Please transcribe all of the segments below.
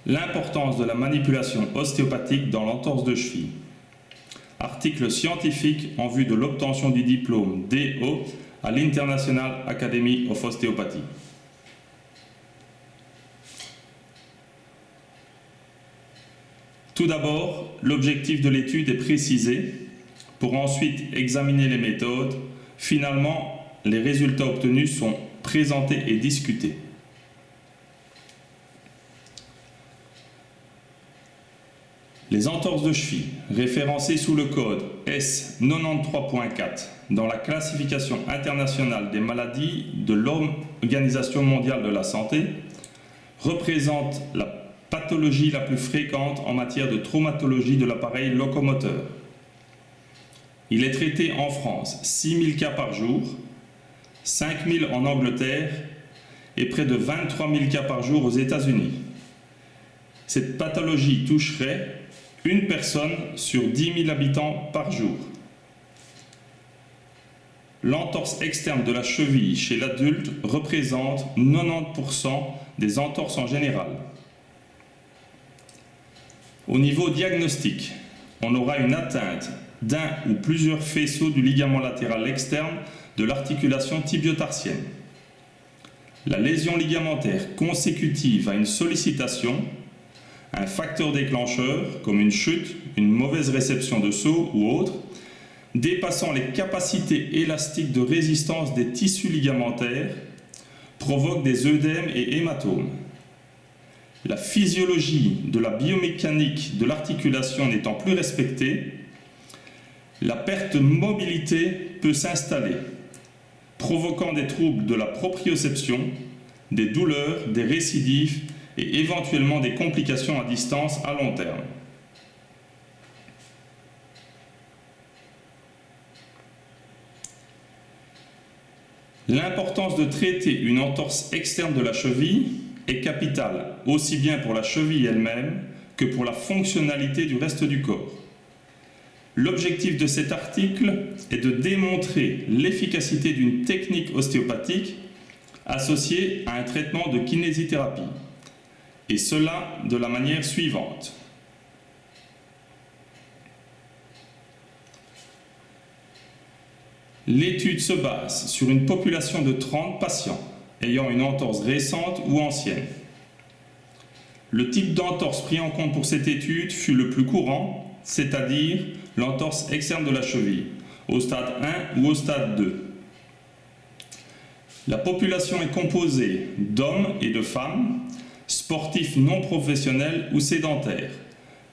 L'importance de la manipulation ostéopathique dans l'entorse de cheville. Article scientifique en vue de l'obtention du diplôme DO à l'International Academy of Osteopathy. Tout d'abord, l'objectif de l'étude est précisé pour ensuite examiner les méthodes. Finalement, les résultats obtenus sont présentés et discutés. Les entorses de cheville, référencées sous le code S93.4 dans la classification internationale des maladies de l'Organisation mondiale de la santé, représentent la pathologie la plus fréquente en matière de traumatologie de l'appareil locomoteur. Il est traité en France 6 000 cas par jour, 5 000 en Angleterre et près de 23 000 cas par jour aux États-Unis. Cette pathologie toucherait une personne sur 10 000 habitants par jour. L'entorse externe de la cheville chez l'adulte représente 90% des entorses en général. Au niveau diagnostic, on aura une atteinte d'un ou plusieurs faisceaux du ligament latéral externe de l'articulation tibio-tarsienne. La lésion ligamentaire consécutive à une sollicitation, un facteur déclencheur comme une chute, une mauvaise réception de saut ou autre, dépassant les capacités élastiques de résistance des tissus ligamentaires, provoque des œdèmes et hématomes. La physiologie de la biomécanique de l'articulation n'étant plus respectée, la perte de mobilité peut s'installer, provoquant des troubles de la proprioception, des douleurs, des récidives et éventuellement des complications à distance à long terme. L'importance de traiter une entorse externe de la cheville est capitale, aussi bien pour la cheville elle-même que pour la fonctionnalité du reste du corps. L'objectif de cet article est de démontrer l'efficacité d'une technique ostéopathique associée à un traitement de kinésithérapie, et cela de la manière suivante. L'étude se base sur une population de 30 patients ayant une entorse récente ou ancienne. Le type d'entorse pris en compte pour cette étude fut le plus courant, c'est-à-dire l'entorse externe de la cheville, au stade 1 ou au stade 2. La population est composée d'hommes et de femmes, sportifs non professionnels ou sédentaires,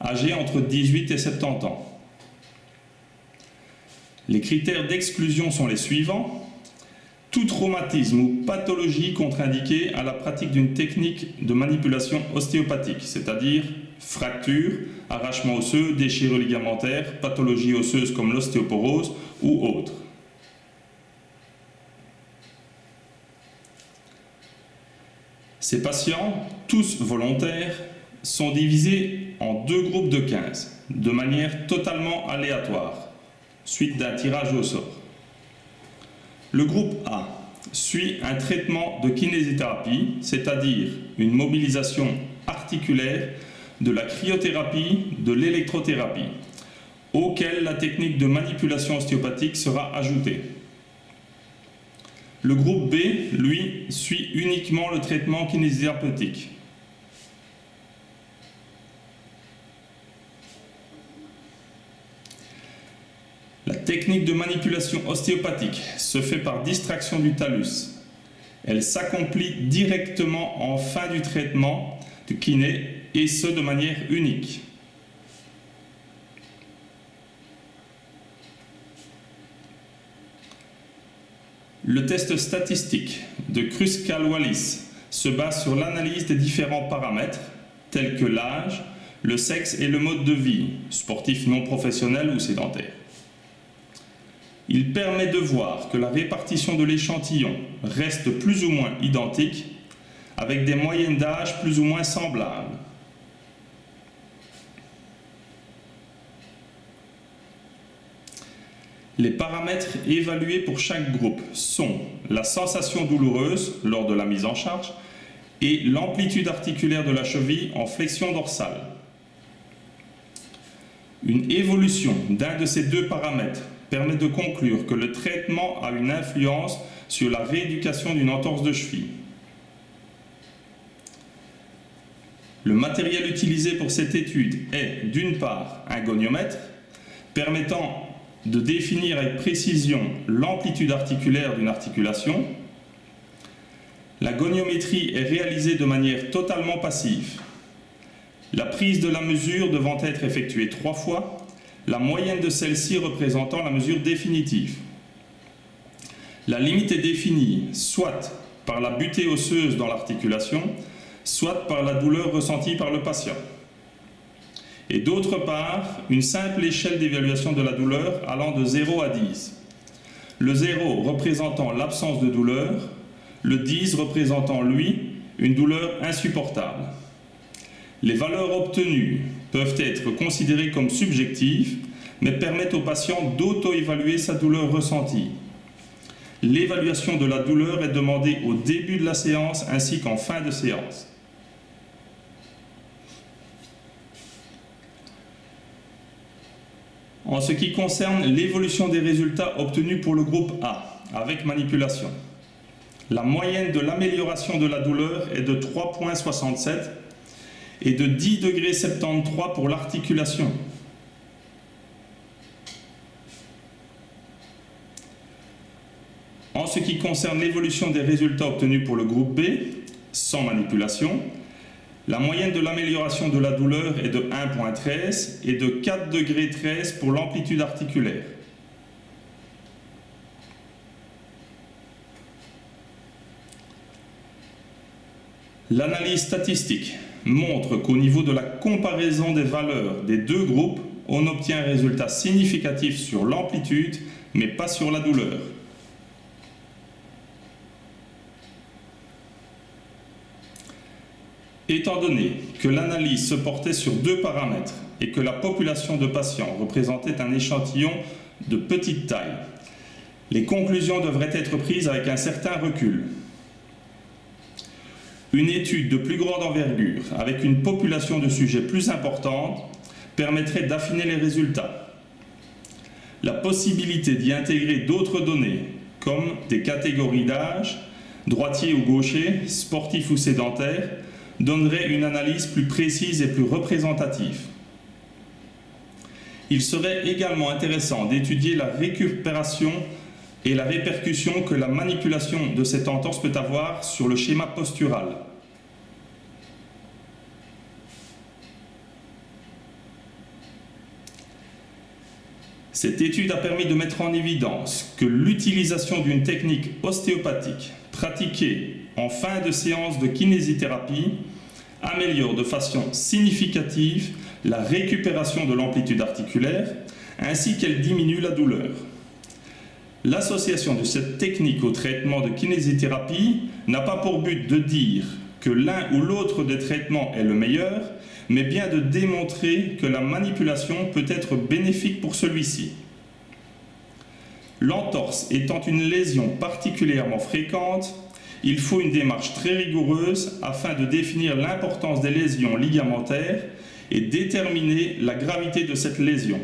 âgés entre 18 et 70 ans. Les critères d'exclusion sont les suivants. Tout traumatisme ou pathologie contre-indiquée à la pratique d'une technique de manipulation ostéopathique, c'est-à-dire fracture, arrachement osseux, déchirure ligamentaire, pathologie osseuse comme l'ostéoporose ou autres. Ces patients, tous volontaires, sont divisés en 2 groupes de 15, de manière totalement aléatoire, suite d'un tirage au sort. Le groupe A suit un traitement de kinésithérapie, c'est-à-dire une mobilisation articulaire, de la cryothérapie, de l'électrothérapie, auquel la technique de manipulation ostéopathique sera ajoutée. Le groupe B, lui, suit uniquement le traitement kinésithérapeutique. La technique de manipulation ostéopathique se fait par distraction du talus. Elle s'accomplit directement en fin du traitement du kiné et ce de manière unique. Le test statistique de Kruskal-Wallis se base sur l'analyse des différents paramètres tels que l'âge, le sexe et le mode de vie, sportif non professionnel ou sédentaire. Il permet de voir que la répartition de l'échantillon reste plus ou moins identique, avec des moyennes d'âge plus ou moins semblables. Les paramètres évalués pour chaque groupe sont la sensation douloureuse lors de la mise en charge et l'amplitude articulaire de la cheville en flexion dorsale. Une évolution d'un de ces deux paramètres permet de conclure que le traitement a une influence sur la rééducation d'une entorse de cheville. Le matériel utilisé pour cette étude est, d'une part, un goniomètre, permettant de définir avec précision l'amplitude articulaire d'une articulation. La goniométrie est réalisée de manière totalement passive. La prise de la mesure devant être effectuée 3 fois, la moyenne de celle-ci représentant la mesure définitive. La limite est définie soit par la butée osseuse dans l'articulation, soit par la douleur ressentie par le patient. Et d'autre part, une simple échelle d'évaluation de la douleur allant de 0 à 10. Le 0 représentant l'absence de douleur, le 10 représentant, lui, une douleur insupportable. Les valeurs obtenues peuvent être considérées comme subjectives, mais permettent au patient d'auto-évaluer sa douleur ressentie. L'évaluation de la douleur est demandée au début de la séance ainsi qu'en fin de séance. En ce qui concerne l'évolution des résultats obtenus pour le groupe A, avec manipulation, la moyenne de l'amélioration de la douleur est de 3,67 et de 10,73 pour l'articulation. En ce qui concerne l'évolution des résultats obtenus pour le groupe B, sans manipulation, la moyenne de l'amélioration de la douleur est de 1,13 et de 4,13 pour l'amplitude articulaire. L'analyse statistique montre qu'au niveau de la comparaison des valeurs des deux groupes, on obtient un résultat significatif sur l'amplitude, mais pas sur la douleur. Étant donné que l'analyse se portait sur 2 paramètres et que la population de patients représentait un échantillon de petite taille, les conclusions devraient être prises avec un certain recul. Une étude de plus grande envergure, avec une population de sujets plus importante, permettrait d'affiner les résultats. La possibilité d'y intégrer d'autres données, comme des catégories d'âge, droitier ou gaucher, sportif ou sédentaire, donnerait une analyse plus précise et plus représentative. Il serait également intéressant d'étudier la récupération et la répercussion que la manipulation de cette entorse peut avoir sur le schéma postural. Cette étude a permis de mettre en évidence que l'utilisation d'une technique ostéopathique pratiquée en fin de séance de kinésithérapie améliore de façon significative la récupération de l'amplitude articulaire ainsi qu'elle diminue la douleur. L'association de cette technique au traitement de kinésithérapie n'a pas pour but de dire que l'un ou l'autre des traitements est le meilleur, mais bien de démontrer que la manipulation peut être bénéfique pour celui-ci. L'entorse étant une lésion particulièrement fréquente, il faut une démarche très rigoureuse afin de définir l'importance des lésions ligamentaires et déterminer la gravité de cette lésion.